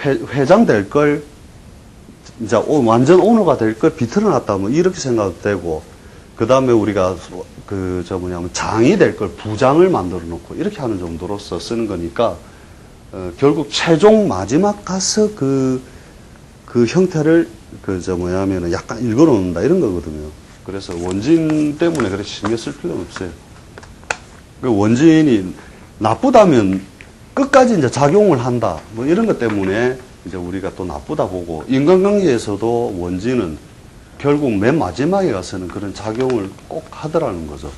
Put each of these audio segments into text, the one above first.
회장될 걸, 이제 완전 오너가 될 걸 비틀어 놨다, 뭐, 이렇게 생각도 되고, 그 다음에 우리가, 장이 될 걸 부장을 만들어 놓고, 이렇게 하는 정도로서 쓰는 거니까, 결국 최종 마지막 가서 그 형태를, 약간 읽어 놓는다, 이런 거거든요. 그래서 원진 때문에 그렇게 신경 쓸 필요는 없어요. 그 원진이 나쁘다면 끝까지 이제 작용을 한다, 뭐 이런 것 때문에 이제 우리가 또 나쁘다 보고, 인간관계에서도 원진은 결국 맨 마지막에 가서는 그런 작용을 꼭 하더라는 거죠.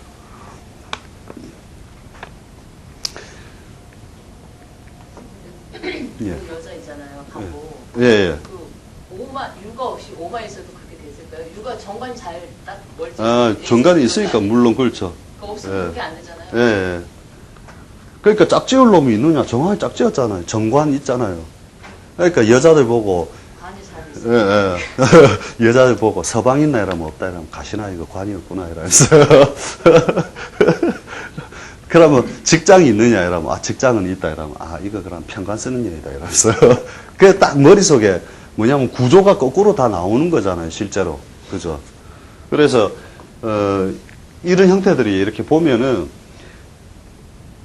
그 여자 있잖아요, 하고. 예. 그 육아 없이 오마에서도 그렇게 됐을까요? 육아 정관이 잘 딱 멀쩡. 정관이 있으니까 물론 그렇죠. 그거 없으면 그렇게 안 되잖아요. 예. 그러니까 짝지을 놈이 있느냐? 정확히 짝지었잖아요. 정관 있잖아요. 그러니까 여자들 보고, 관이 잘 있어요. 여자들 보고 서방 있나 이러면 없다 이러면 가시나 이거 관이 없구나 이러면서. 그러면 직장이 있느냐 이러면 직장은 있다 이러면 이거 그럼 편관 쓰는 일이다 이러면서. 그게 딱 머릿속에 뭐냐면 구조가 거꾸로 다 나오는 거잖아요, 실제로. 그죠? 그래서 이런 형태들이 이렇게 보면은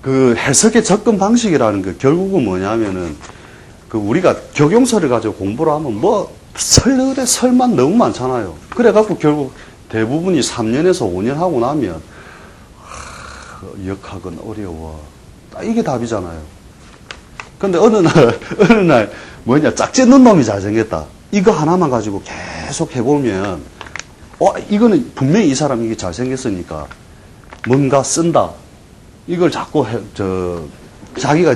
그 해석의 접근 방식이라는 게 결국은 뭐냐면은 그 우리가 적용서를 가지고 공부를 하면 뭐 설만 너무 많잖아요. 그래갖고 결국 대부분이 3년에서 5년 하고 나면 역학은 어려워. 이게 답이잖아요. 근데 어느 날 짝짓 는 놈이 잘생겼다. 이거 하나만 가지고 계속 해보면 이거는 분명히 이 사람이 이게 잘생겼으니까 뭔가 쓴다. 이걸 자꾸 자기가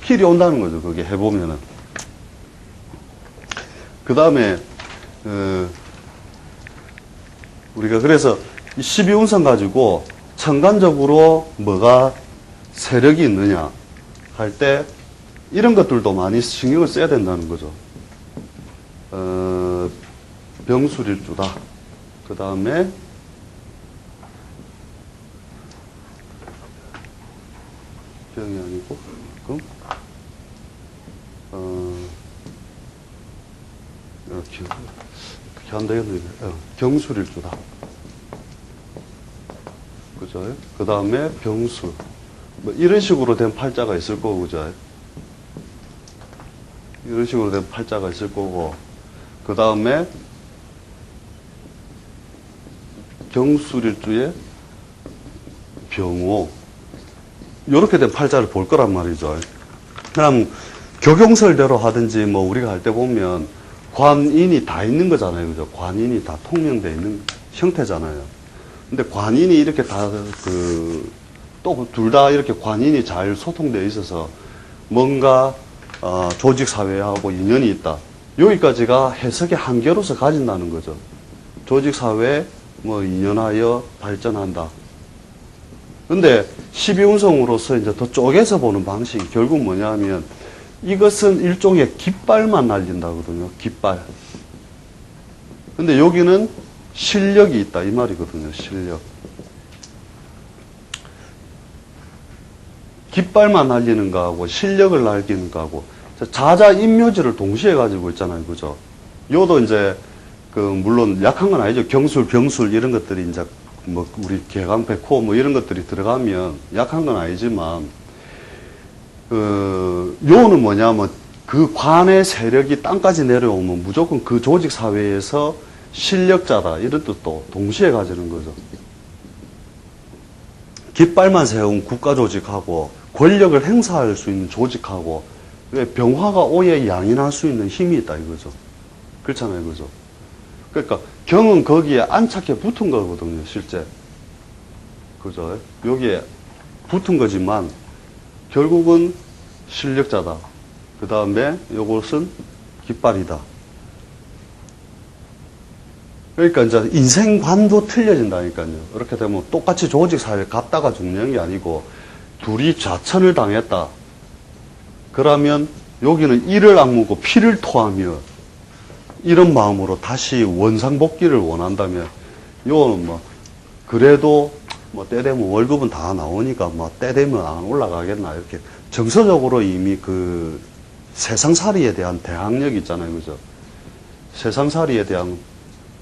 필이 온다는 거죠. 그게 해보면은. 그 다음에, 우리가 그래서 12운선 가지고 천간적으로 뭐가 세력이 있느냐 할 때 이런 것들도 많이 신경을 써야 된다는 거죠. 병술일주다. 그 다음에, 병이 아니고, 경술일주다. 그죠? 그 다음에 병술. 뭐 이런 식으로 된 팔자가 있을 거고, 그죠? 이런 식으로 된 팔자가 있을 거고, 그 다음에 경술일주에 병호. 이렇게 된 팔자를 볼 거란 말이죠. 그럼 교경설대로 하든지 뭐 우리가 할 때 보면 관인이 다 있는 거잖아요. 그죠? 관인이 다 통명되어 있는 형태잖아요. 근데 관인이 이렇게 다 또 둘 다 이렇게 관인이 잘 소통되어 있어서 뭔가 조직 사회하고 인연이 있다. 여기까지가 해석의 한계로서 가진다는 거죠. 조직 사회 뭐 인연하여 발전한다. 근데 12운성으로서 이제 더 쪼개서 보는 방식이 결국 뭐냐면 이것은 일종의 깃발만 날린다거든요. 깃발. 근데 여기는 실력이 있다. 이 말이거든요. 실력. 깃발만 날리는 거하고 실력을 날리는 거하고 자자 임묘지를 동시에 가지고 있잖아요. 그죠? 요도 이제 물론 약한 건 아니죠. 경술, 병술 이런 것들이 이제 뭐 우리 개강, 백호 뭐 이런 것들이 들어가면 약한 건 아니지만 요는 뭐냐면 그 관의 세력이 땅까지 내려오면 무조건 그 조직 사회에서 실력자다 이런 뜻도 동시에 가지는 거죠. 깃발만 세운 국가 조직하고 권력을 행사할 수 있는 조직하고 병화가 오에 양인할 수 있는 힘이 있다 이거죠. 그렇잖아요, 그죠? 그러니까 경은 거기에 안착해 붙은 거거든요, 실제. 그죠? 여기에 붙은 거지만 결국은 실력자다. 그 다음에 요것은 깃발이다. 그러니까 이제 인생관도 틀려진다니까요. 이렇게 되면 똑같이 조직 사회에 갔다가 죽는 게 아니고 둘이 좌천을 당했다. 그러면 여기는 이를 악물고 피를 토하며 이런 마음으로 다시 원상복귀를 원한다면 요거는 뭐 그래도 뭐 때 되면 월급은 다 나오니까 뭐 때 되면 안 올라가겠나 이렇게 정서적으로 이미 그 세상살이에 대한 대항력 있잖아요. 그죠? 세상살이에 대한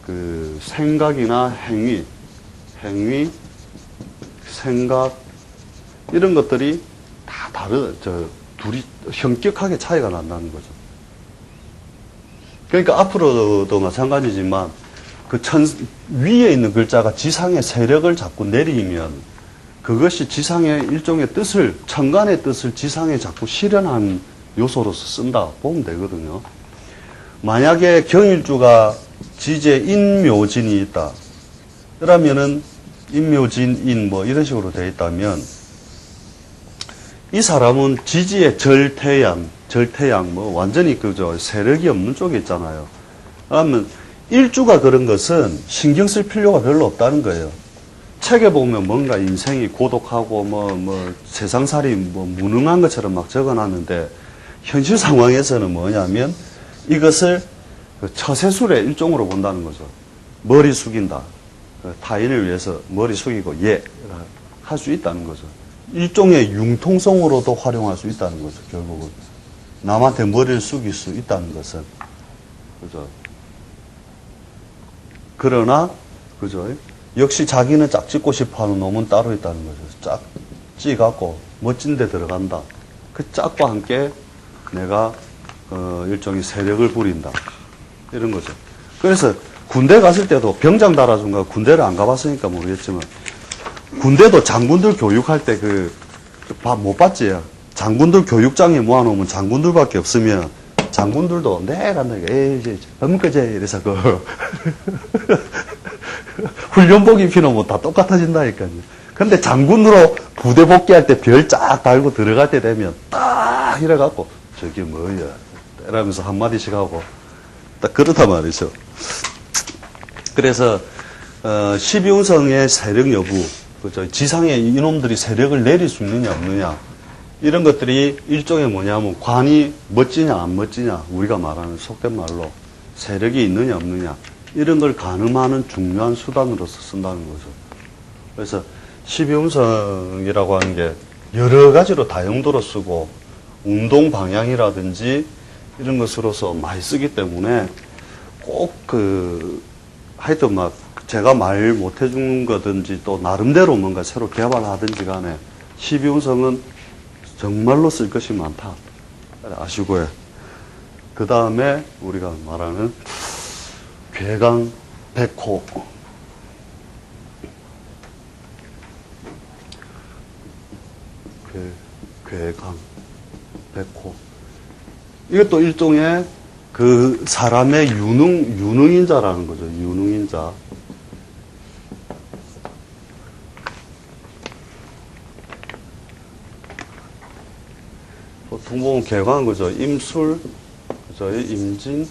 그 생각이나 행위, 생각, 이런 것들이 다 둘이 현격하게 차이가 난다는 거죠. 그러니까 앞으로도 마찬가지지만 그 위에 있는 글자가 지상의 세력을 자꾸 내리면 그것이 지상의 일종의 뜻을, 천간의 뜻을 지상에 자꾸 실현한 요소로서 쓴다 보면 되거든요. 만약에 경일주가 지지에 인묘진이 있다. 그러면은 인묘진, 인 뭐 이런 식으로 되어 있다면 이 사람은 지지의 절태양 뭐 완전히 그저 세력이 없는 쪽에 있잖아요. 그러면 일주가 그런 것은 신경 쓸 필요가 별로 없다는 거예요. 책에 보면 뭔가 인생이 고독하고 뭐 세상살이 뭐 무능한 것처럼 막 적어놨는데 현실 상황에서는 뭐냐면 이것을 그 처세술의 일종으로 본다는 거죠. 머리 숙인다. 타인을 위해서 머리 숙이고 할 수 있다는 거죠. 일종의 융통성으로도 활용할 수 있다는 거죠. 결국은 남한테 머리를 숙일 수 있다는 것은 그죠. 그러나 그죠. 역시 자기는 짝짓고 싶어하는 놈은 따로 있다는 거죠. 짝찌갖고 멋진 데 들어간다. 그 짝과 함께 내가 일종의 세력을 부린다. 이런 거죠. 그래서 군대 갔을 때도 병장 달아준가 군대를 안 가봤으니까 모르겠지만 군대도 장군들 교육할 때 못 봤지. 장군들 교육장에 모아놓으면 장군들밖에 없으면 장군들도 내가 에이 범거제 이래서 훈련복 입히는 뭐 다 똑같아진다니까요. 근데 장군으로 부대 복귀할 때 별 쫙 달고 들어갈 때 되면 딱 이래갖고 저게 뭐야 이러면서 한마디씩 하고 딱 그렇단 말이죠. 그래서 12운성의 세력 여부, 그죠? 지상에 이놈들이 세력을 내릴 수 있느냐 없느냐 이런 것들이 일종의 뭐냐면 관이 멋지냐 안 멋지냐 우리가 말하는 속된 말로 세력이 있느냐 없느냐 이런 걸 가늠하는 중요한 수단으로서 쓴다는 거죠. 그래서 12운성이라고 하는 게 여러 가지로 다용도로 쓰고 운동 방향이라든지 이런 것으로서 많이 쓰기 때문에 꼭 하여튼 막 제가 말 못 해준 거든지 또 나름대로 뭔가 새로 개발하든지 간에 12운성은 정말로 쓸 것이 많다. 아시고요. 그 다음에 우리가 말하는 괴강, 백호. 괴강, 백호. 이것도 일종의 그 사람의 유능인자라는 거죠. 유능인자. 보통 보면 개강은 그죠. 임술, 그죠. 임진,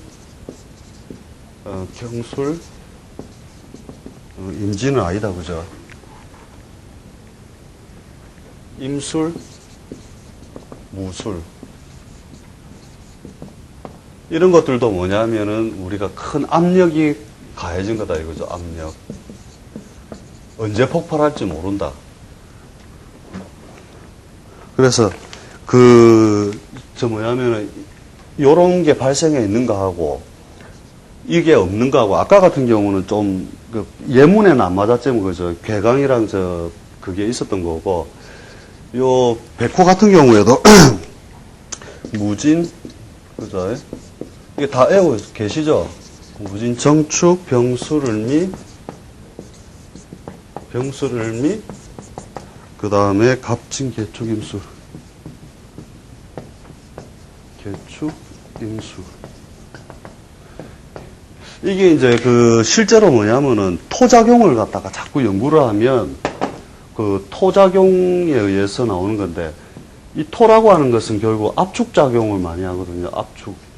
경술, 임진은 아니다. 그죠. 임술, 무술. 이런 것들도 뭐냐면은 우리가 큰 압력이 가해진 거다 이거죠. 압력. 언제 폭발할지 모른다. 그래서 뭐냐면은 요런 게 발생해 있는가 하고 이게 없는가 하고 아까 같은 경우는 좀 예문에는 안 맞았지만 그죠. 괴강이랑 그게 있었던 거고 요 백호 같은 경우에도 무진 그죠. 이게 다 외우고 계시죠? 무진, 정축, 병술을미, 그 다음에 갑진, 개축, 임술. 개축, 임술. 이게 이제 실제로 뭐냐면은 토작용을 갖다가 자꾸 연구를 하면 토작용에 의해서 나오는 건데 이 토라고 하는 것은 결국 압축작용을 많이 하거든요. 압축.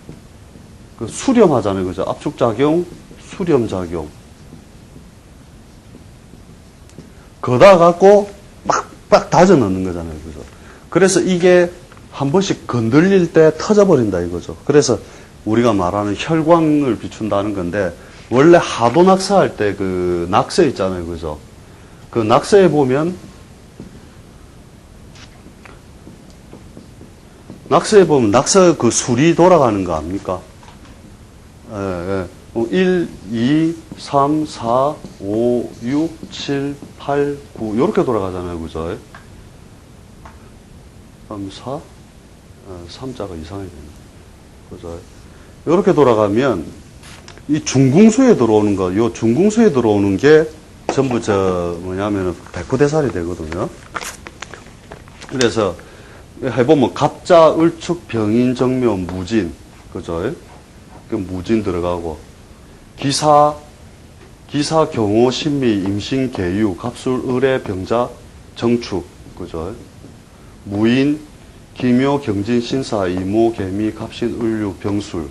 수렴하잖아요. 그죠? 압축작용, 수렴작용. 거다 갖고 빡빡 다져 넣는 거잖아요. 그죠? 그래서 이게 한 번씩 건들릴 때 터져버린다 이거죠. 그래서 우리가 말하는 혈광을 비춘다는 건데, 원래 하도 낙서할 때 낙서 있잖아요. 그죠? 그 낙서에 보면 낙서에 보면 낙서 그 술이 돌아가는 거 압니까? 예, 예. 1, 2, 3, 4, 5, 6, 7, 8, 9 요렇게 돌아가잖아요. 그죠? 3, 4, 3자가 이상하게 되네. 그죠? 요렇게 돌아가면 이 중궁수에 들어오는 거, 요 중궁수에 들어오는 게 전부 뭐냐면은 백호대살이 되거든요. 그래서 해보면 갑자, 을축, 병인, 정묘, 무진, 그죠? 그 무진 들어가고 기사, 경호, 신미, 임신, 계유, 갑술, 을의, 병자, 정축, 그죠? 무인, 기묘, 경진, 신사, 이모, 개미, 갑신, 을류, 병술,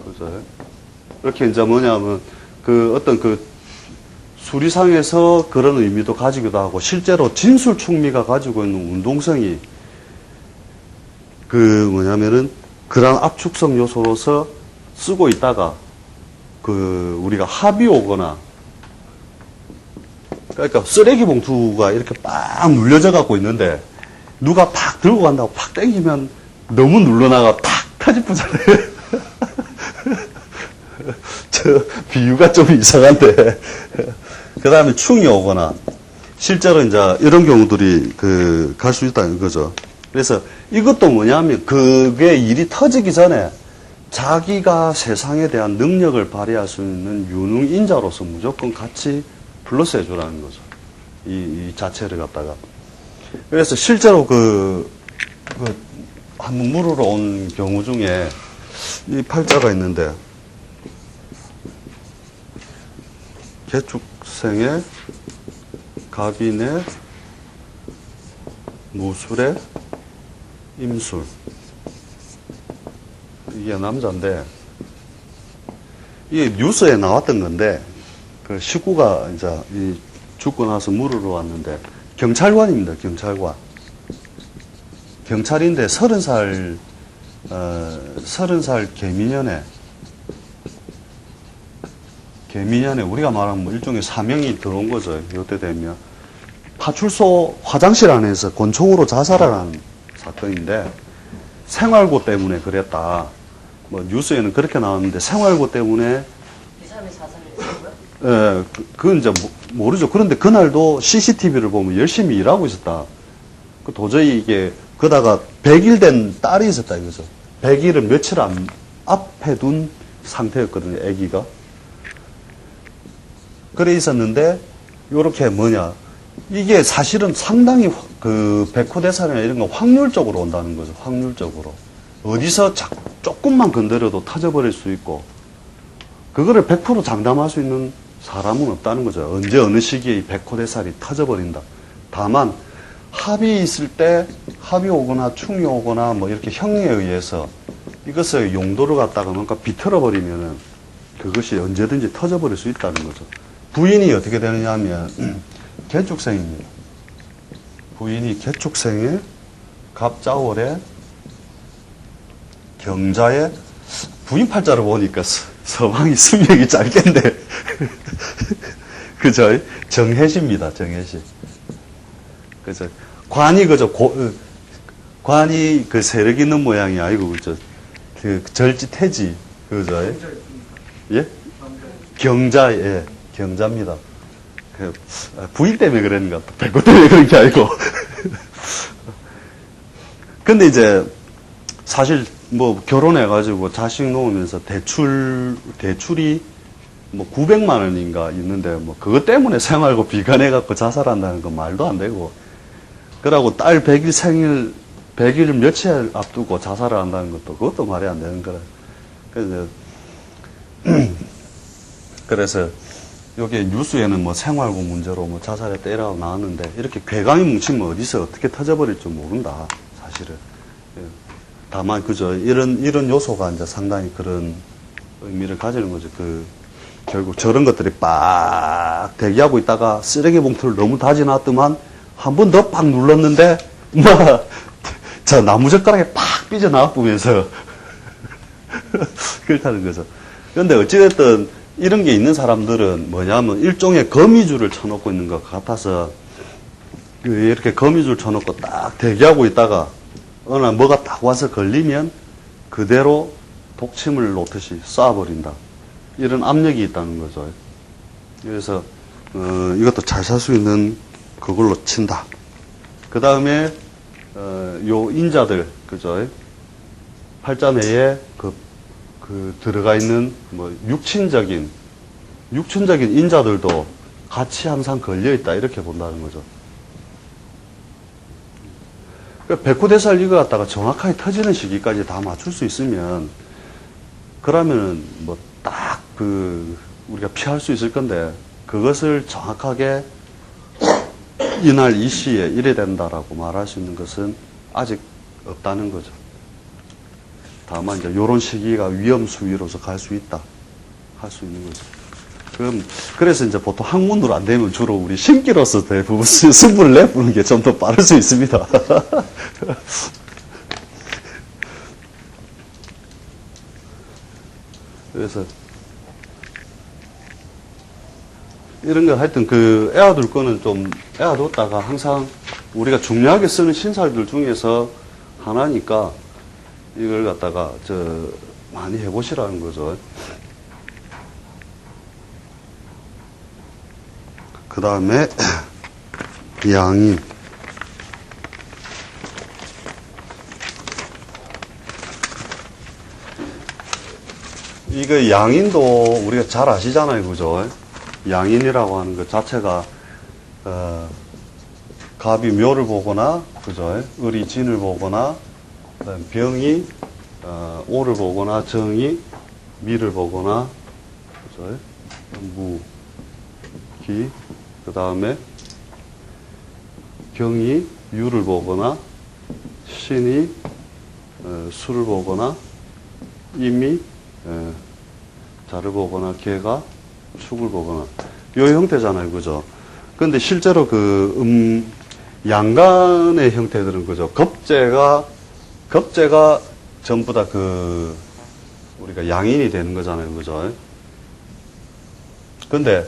그죠? 이렇게 이제 뭐냐면 그 어떤 그 수리상에서 그런 의미도 가지기도 하고 실제로 진술충미가 가지고 있는 운동성이 그 뭐냐면은 그런 압축성 요소로서 쓰고 있다가 그 우리가 합이 오거나 그러니까 쓰레기 봉투가 이렇게 빡 눌려져 갖고 있는데 누가 팍 들고 간다고 팍 당기면 너무 눌러나가 팍 터지쁘잖아요. 저 비유가 좀 이상한데 그 다음에 충이 오거나 실제로 이제 이런 경우들이 그 갈 수 있다는 거죠. 그래서 이것도 뭐냐면 그게 일이 터지기 전에 자기가 세상에 대한 능력을 발휘할 수 있는 유능인자로서 무조건 같이 플러스 해주라는 거죠. 이 자체를 갖다가. 그래서 실제로 한번 물으러 온 경우 중에 이 팔자가 있는데, 개축생에, 갑인에, 무술에, 임술. 이게 남자인데, 이게 뉴스에 나왔던 건데, 그 식구가 이제 죽고 나서 물으러 왔는데, 경찰관입니다, 경찰관. 경찰인데 30살 개미년에 우리가 말하면 뭐 일종의 사명이 들어온 거죠. 이때 되면. 파출소 화장실 안에서 권총으로 자살한 사건인데, 생활고 때문에 그랬다. 뭐 뉴스에는 그렇게 나왔는데 생활고 때문에 이 사람이 자살했어요? 예, 그건 이제 모르죠. 그런데 그날도 CCTV를 보면 열심히 일하고 있었다. 그 도저히 이게 그러다가 100일 된 딸이 있었다 이거죠. 100일을 며칠 앞에 둔 상태였거든요. 아기가. 그래 있었는데 요렇게 뭐냐, 이게 사실은 상당히 그 백호대살이나 이런 거 확률적으로 온다는 거죠. 확률적으로. 어디서 조금만 건드려도 터져버릴 수 있고, 그거를 100% 장담할 수 있는 사람은 없다는 거죠. 언제 어느 시기에 이 백호대살이 터져버린다. 다만 합이 있을 때, 합이 오거나 충이 오거나 뭐 이렇게 형에 의해서 이것을 용도를 갖다가 뭔가 비틀어버리면은 그것이 언제든지 터져버릴 수 있다는 거죠. 부인이 어떻게 되느냐 하면 개축생입니다. 부인이 개축생에, 갑자월에, 경자에, 부인 팔자를 보니까 서방이 수명이 짧겠네. 그죠? 정해시입니다, 정해시. 그죠? 관이 관이 그 세력 있는 모양이 아니고, 그죠? 그 절지태지, 그죠? 예? 경자, 예, 경자입니다. 그 부인 때문에 그러는 것 같아. 백호 때문에 그런 게 아니고. 근데 이제, 사실, 뭐, 결혼해가지고 자식 놓으면서 대출이 뭐 900만 원인가 있는데, 뭐, 그것 때문에 생활고 비관해갖고 자살한다는 건 말도 안 되고, 그러고 딸 100일 생일, 100일 며칠 앞두고 자살을 한다는 것도, 그것도 말이 안 되는 거라. 그래서, 여기 뉴스에는 뭐 생활고 문제로 뭐 자살했다 이라고 나왔는데, 이렇게 괴강이 뭉치면 어디서 어떻게 터져버릴 줄 모른다, 사실은. 다만, 그죠. 이런 요소가 이제 상당히 그런 의미를 가지는 거죠. 결국 저런 것들이 빡 대기하고 있다가 쓰레기 봉투를 너무 다지 놨더만 한 번 더 빡 눌렀는데, 저 나무젓가락에 팍 삐져나와보면서 그렇다는 거죠. 그런데 어찌됐든 이런 게 있는 사람들은 뭐냐면 일종의 거미줄을 쳐놓고 있는 것 같아서 이렇게 거미줄 쳐놓고 딱 대기하고 있다가 어느 날 뭐가 딱 와서 걸리면 그대로 독침을 놓듯이 쏴버린다. 이런 압력이 있다는 거죠. 그래서 이것도 잘 살 수 있는 그걸로 친다. 그 다음에 요 인자들, 그죠? 팔자 내에 그 들어가 있는 뭐 육친적인 인자들도 같이 항상 걸려 있다 이렇게 본다는 거죠. 그러니까 백호대살 이거 갖다가 정확하게 터지는 시기까지 다 맞출 수 있으면 그러면은 뭐 딱 우리가 피할 수 있을 건데 그것을 정확하게 이날 이 시에 이래 된다라고 말할 수 있는 것은 아직 없다는 거죠. 다만 이제 요런 시기가 위험 수위로서 갈 수 있다 할 수 있는 거죠. 그래서 이제 보통 학문으로 안 되면 주로 우리 신기로서 대부분 승부를 내보는 게 좀 더 빠를 수 있습니다. 그래서 이런 거 하여튼 애아둘 거는 좀 애아뒀다가 항상 우리가 중요하게 쓰는 신살들 중에서 하나니까 이걸 갖다가 많이 해보시라는 거죠. 그 다음에 양인. 이거 양인도 우리가 잘 아시잖아요, 그죠? 양인이라고 하는 것 자체가 갑이 묘를 보거나, 그죠? 을이 진을 보거나, 그다음 병이 오를 보거나, 정이 미를 보거나, 그죠? 무, 기, 그 다음에 경이 유를 보거나, 신이 수를 보거나, 임이 자를 보거나, 개가 축을 보거나, 요 형태잖아요, 그죠? 근데 실제로 양간의 형태들은, 그죠? 겁재가 전부 다 우리가 양인이 되는 거잖아요, 그죠? 근데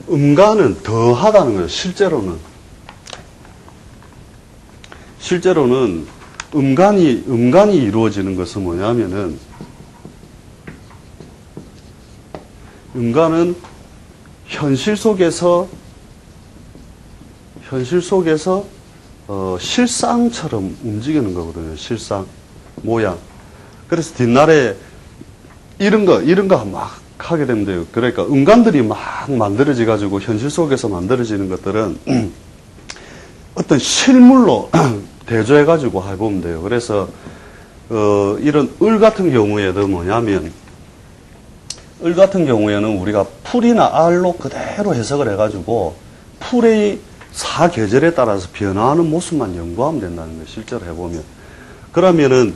음간은 더 하다는 거예요, 실제로는 음간이 이루어지는 것은 뭐냐면은, 음간은 현실 속에서 실상처럼 움직이는 거거든요. 실상, 모양. 그래서 뒷날에 이런 거 막 하게 되면 돼요. 그러니까 음간들이 막 만들어져 가지고 현실 속에서 만들어지는 것들은 어떤 실물로 대조해 가지고 해보면 돼요. 그래서 이런 을 같은 경우에도 뭐냐면, 을 같은 경우에는 우리가 풀이나 알로 그대로 해석을 해가지고 풀의 사계절에 따라서 변화하는 모습만 연구하면 된다는 거예요. 실제로 해보면. 그러면은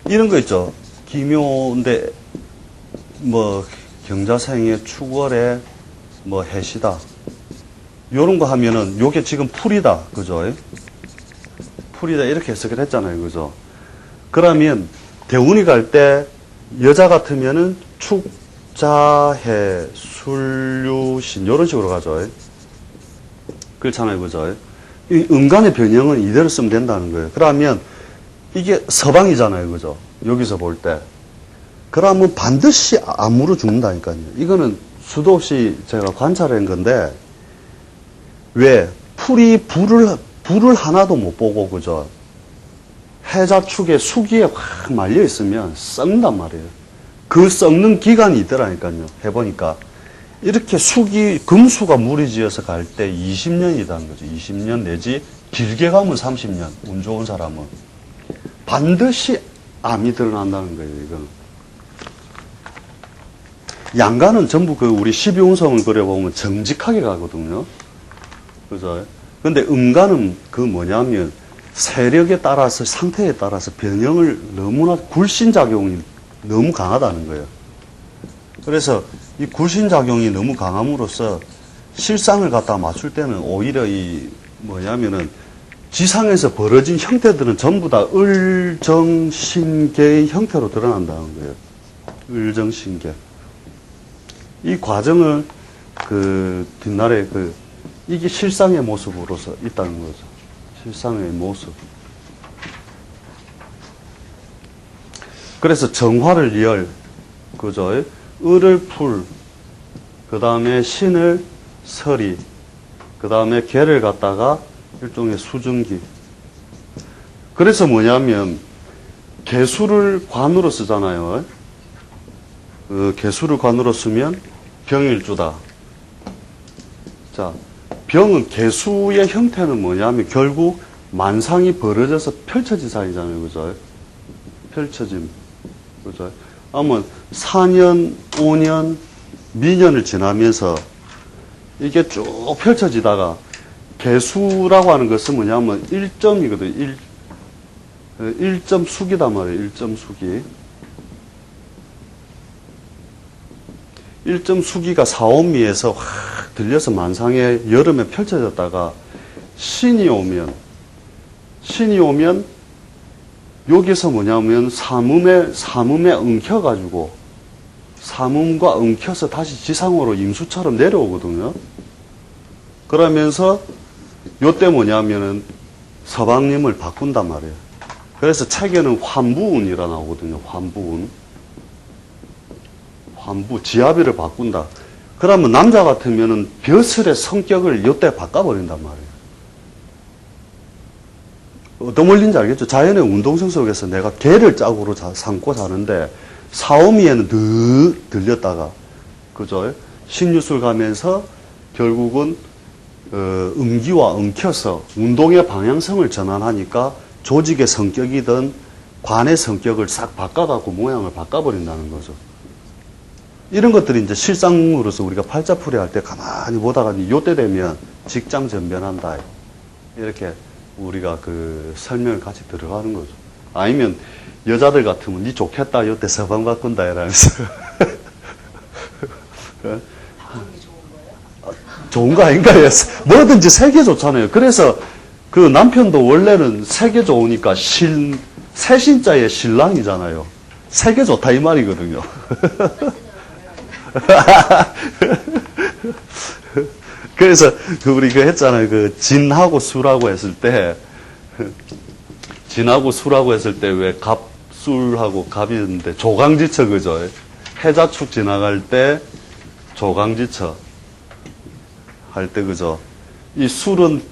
이런 거 있죠. 기묘인데 뭐 경자생의 축월에 뭐 해시다. 요런 거 하면은 요게 지금 풀이다. 그죠? 풀이다 이렇게 해석을 했잖아요. 그죠? 그러면 대운이 갈 때 여자 같으면은 축 자해, 술류신, 이런 식으로 가죠. 그렇잖아요, 그죠? 이 음간의 변형은 이대로 쓰면 된다는 거예요. 그러면 이게 서방이잖아요, 그죠? 여기서 볼 때. 그러면 반드시 암으로 죽는다니까요. 이거는 수도 없이 제가 관찰한 건데, 왜? 풀이 불을 하나도 못 보고, 그죠? 해자축에 수기에 확 말려 있으면 썩는단 말이에요. 그 썩는 기간이 있더라니까요. 해보니까. 이렇게 금수가 무리지어서 갈 때 20년이라는 거죠. 20년 내지 길게 가면 30년. 운 좋은 사람은. 반드시 암이 드러난다는 거예요, 이거는. 양간은 전부 우리 12운성을 그려보면 정직하게 가거든요. 그죠? 근데 음간은 뭐냐면 세력에 따라서, 상태에 따라서 변형을 너무나 굴신작용이 너무 강하다는 거예요. 그래서 이 굴신작용이 너무 강함으로써 실상을 갖다 맞출 때는 오히려 뭐냐면은 지상에서 벌어진 형태들은 전부 다 을정신계의 형태로 드러난다는 거예요. 을정신계. 이 과정을 뒷날에 이게 실상의 모습으로서 있다는 거죠. 실상의 모습. 그래서 정화를 열, 그죠? 을을 풀, 그 다음에 신을 서리, 그 다음에 개를 갖다가 일종의 수증기. 그래서 뭐냐면, 개수를 관으로 쓰잖아요. 개수를 관으로 쓰면 병일주다. 자, 병은 개수의 형태는 뭐냐면 결국 만상이 벌어져서 펼쳐진 사이잖아요. 그죠? 펼쳐짐. 그죠? 아마 4년, 5년, 미년을 지나면서 이게 쭉 펼쳐지다가 개수라고 하는 것은 뭐냐면 1점이거든요. 1점 수기단 말이에요. 1점 수기. 1점 수기가 사오미에서 확 들려서 만상에 여름에 펼쳐졌다가 신이 오면 여기서 뭐냐면 삼음에 엉켜가지고 삼음과 엉켜서 다시 지상으로 임수처럼 내려오거든요. 그러면서 요때 뭐냐면은 서방님을 바꾼단 말이에요. 그래서 책에는 환부운이라 나오거든요. 환부, 지아비를 바꾼다. 그러면 남자 같으면은 벼슬의 성격을 요때 바꿔버린단 말이에요. 어떤 원리인지 알겠죠? 자연의 운동성 속에서 내가 개를 짝으로 삼고 사는데 사오미에는 늘 들렸다가, 그죠? 신유술 가면서 결국은 음기와 엉켜서 운동의 방향성을 전환하니까 조직의 성격이든 관의 성격을 싹 바꿔갖고 모양을 바꿔버린다는 거죠. 이런 것들이 이제 실상으로서 우리가 팔자풀이 할 때 가만히 보다가 요때 되면 직장 전변한다. 이렇게 우리가 그 설명을 같이 들어가는 거죠. 아니면 여자들 같으면 니 좋겠다. 요때 서방 바꾼다. 이러면서. 바꾸는 게 좋은 거예요? 좋은 거 아닌가요? 뭐든지 세계 좋잖아요. 그래서 그 남편도 원래는 세계 좋으니까 세신자의 신랑이잖아요. 세계 좋다 이 말이거든요. 그래서 우리 그 했잖아요. 그 진하고 수라고 했을 때 진하고 수라고 했을 때 왜 갑술하고 갑이 있는데 조강지처 그죠? 해자축 지나갈 때 조강지처 할 때 그죠? 이 술은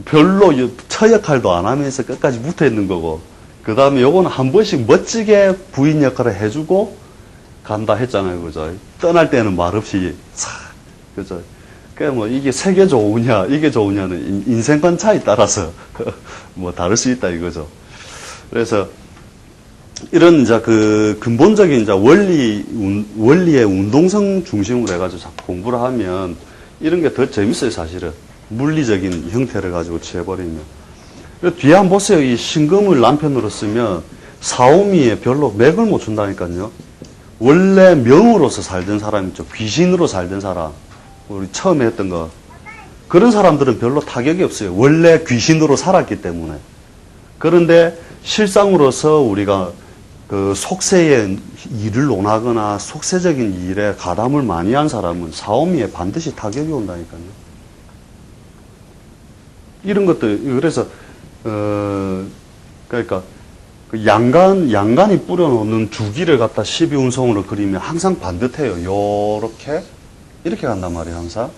별로 처 역할도 안 하면서 끝까지 붙어 있는 거고 그 다음에 요거는 한 번씩 멋지게 부인 역할을 해주고 간다 했잖아요. 그죠? 떠날 때는 말없이 그죠? 그러니까 뭐 이게 세계 좋으냐 이게 좋으냐는 인생관 차에 따라서 뭐 다를 수 있다 이거죠. 그래서 이런 이제 그 근본적인 이제 원리의 운동성 중심으로 해가지고 자꾸 공부를 하면 이런 게 더 재밌어요 사실은. 물리적인 형태를 가지고 취해버리면. 뒤에 한번 보세요. 이 신금을 남편으로 쓰면 사오미에 별로 맥을 못 준다니까요. 원래 명으로서 살던 사람 있죠. 귀신으로 살던 사람. 우리 처음에 했던 거. 그런 사람들은 별로 타격이 없어요. 원래 귀신으로 살았기 때문에. 그런데 실상으로서 우리가 그 속세의 일을 논하거나 속세적인 일에 가담을 많이 한 사람은 사오미에 반드시 타격이 온다니까요. 이런 것들, 그래서, 그러니까, 그 양간이 뿌려놓는 주기를 갖다 12운송으로 그리면 항상 반듯해요. 이렇게 간단 말이에요, 항상.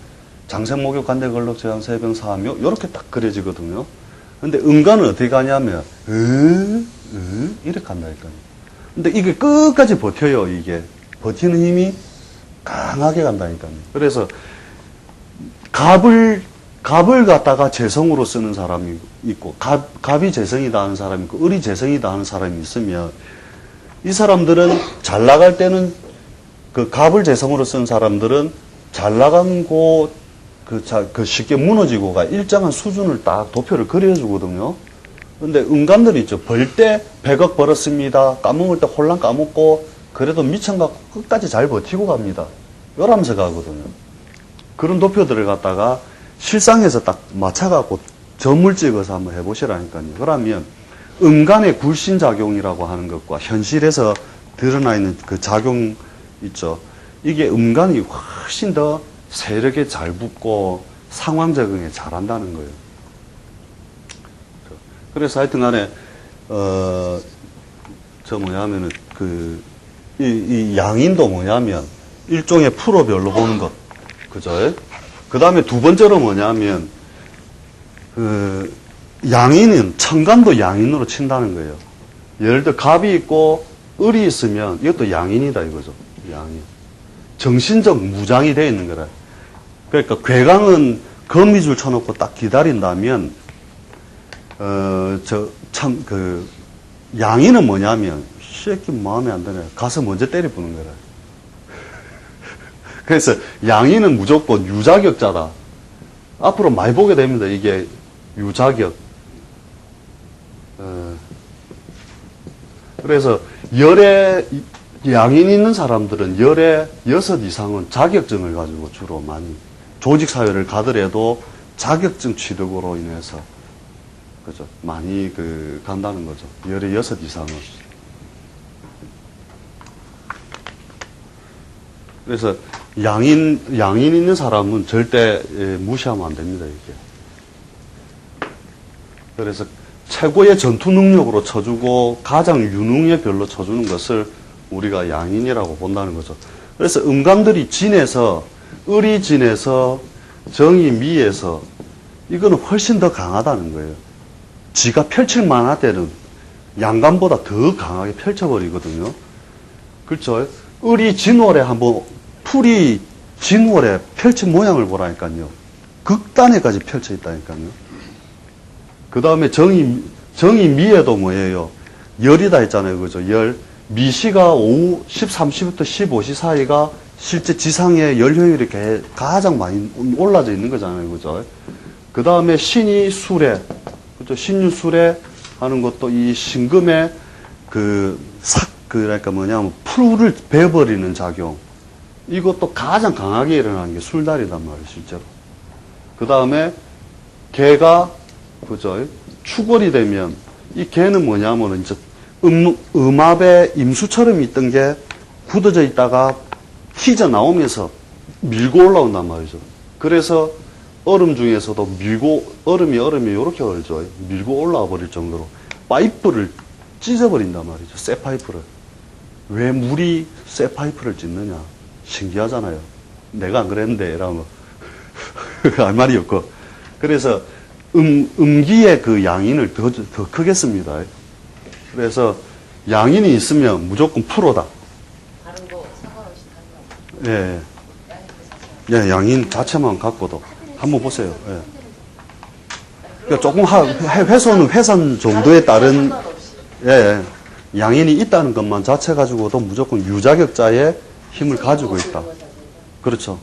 장생목욕, 간대, 걸럭, 제왕, 세병, 사묘, 요렇게 딱 그려지거든요. 근데 음간은 어떻게 가냐면, 이렇게 간다니까요. 근데 이게 끝까지 버텨요, 이게. 버티는 힘이 강하게 간다니까요. 그래서, 갑을 갖다가 재성으로 쓰는 사람이 있고, 갑이 재성이다 하는 사람이 있고, 을이 재성이다 하는 사람이 있으면, 이 사람들은 잘 나갈 때는, 그 갑을 재성으로 쓴 사람들은 잘 나간 곳, 그 쉽게 무너지고가 일정한 수준을 딱 도표를 그려주거든요. 근데 음간들이 있죠. 벌 때 100억 벌었습니다. 까먹을 때 홀랑 까먹고, 그래도 미천갖고 끝까지 잘 버티고 갑니다. 이러면서 가거든요. 그런 도표들을 갖다가 실상에서 딱 맞춰갖고 점을 찍어서 한번 해보시라니까요. 그러면 음간의 굴신작용이라고 하는 것과 현실에서 드러나 있는 그 작용 있죠. 이게 음간이 훨씬 더 세력에 잘 붙고 상황 적응에 잘한다는 거예요. 그래서 하여튼 간에 저 뭐냐면은 이 양인도 뭐냐면 일종의 프로별로 보는 것. 그죠? 그 다음에 두 번째로 뭐냐면 양인은 천간도 양인으로 친다는 거예요. 예를 들어 갑이 있고 을이 있으면 이것도 양인이다 이거죠. 양인. 정신적 무장이 되어 있는 거라. 그러니까 괴강은 거미줄 쳐놓고 딱 기다린다면 양인은 뭐냐면 새끼 마음에 안 드네. 가서 먼저 때려부는 거라. 그래서 양인은 무조건 유자격자다. 앞으로 많이 보게 됩니다. 이게 유자격. 그래서 열에 양인 있는 사람들은 열에 6 이상은 자격증을 가지고 주로 많이 조직사회를 가더라도 자격증 취득으로 인해서 그죠 많이 간다는 거죠. 열에 6 이상은. 그래서 양인 있는 사람은 절대 무시하면 안 됩니다, 이게. 그래서 최고의 전투 능력으로 쳐주고 가장 유능의 별로 쳐주는 것을 우리가 양인이라고 본다는 거죠. 그래서 음감들이 진에서, 을이 진에서, 정이 미에서, 이거는 훨씬 더 강하다는 거예요. 지가 펼칠 만할 때는 양감보다 더 강하게 펼쳐버리거든요. 그렇죠? 을이 진월에 한번, 풀이 진월에 펼친 모양을 보라니까요. 극단에까지 펼쳐 있다니까요. 그 다음에 정이 미에도 뭐예요? 열이다 했잖아요. 그죠? 열. 미시가 오후 13시부터 15시 사이가 실제 지상의 열 효율이 가장 많이 올라져 있는 거잖아요. 그죠? 그 다음에 신이 수레. 그죠? 신유수레 하는 것도 이 신금의 그러니까 뭐냐면 풀을 베어버리는 작용. 이것도 가장 강하게 일어나는 게 술달이단 말이에요. 실제로. 그 다음에 개가 그죠? 축월이 되면 이 개는 뭐냐면은 이제 음압에 임수처럼 있던 게 굳어져 있다가 휘져 나오면서 밀고 올라온단 말이죠. 그래서 얼음 중에서도 얼음이 이렇게 얼죠. 밀고 올라와 버릴 정도로 파이프를 찢어버린단 말이죠. 쇠 파이프를. 왜 물이 쇠 파이프를 찢느냐? 신기하잖아요. 내가 안 그랬는데, 라고. 할 말이 없고. 그래서 음기의 그 양인을 더 크게 씁니다. 그래서 양인이 있으면 무조건 프로다. 다른 거 상관없이 다른 거. 예. 예, 양인 자체만 갖고도 한번 보세요. 예. 그러니까 조금 회선 정도에 따른 예, 양인이 있다는 것만 자체 가지고도 무조건 유자격자의 힘을 가지고 있다. 그렇죠.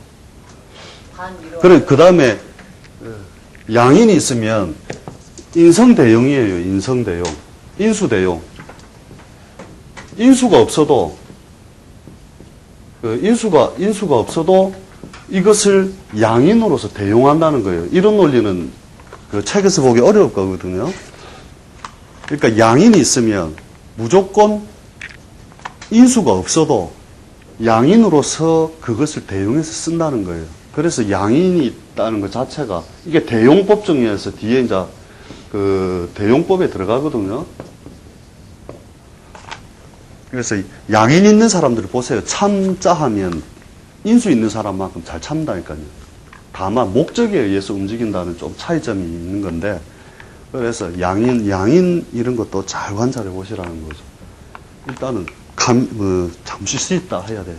그 다음에 양인이 있으면 인성대용이에요. 인성대용. 인수대용. 인수가 없어도 인수가 없어도 이것을 양인으로서 대용한다는 거예요. 이런 논리는 그 책에서 보기 어려울 거거든요. 그러니까 양인이 있으면 무조건 인수가 없어도 양인으로서 그것을 대용해서 쓴다는 거예요. 그래서 양인이 있다는 것 자체가 이게 대용법 중에서 뒤에 이제 그 대용법에 들어가거든요. 그래서 양인 있는 사람들을 보세요. 참자하면 인수 있는 사람만큼 잘 참다니까요. 다만 목적에 의해서 움직인다는 좀 차이점이 있는 건데, 그래서 양인 이런 것도 잘 관찰해 보시라는 거죠. 일단은 잠시 수 있다 해야 돼.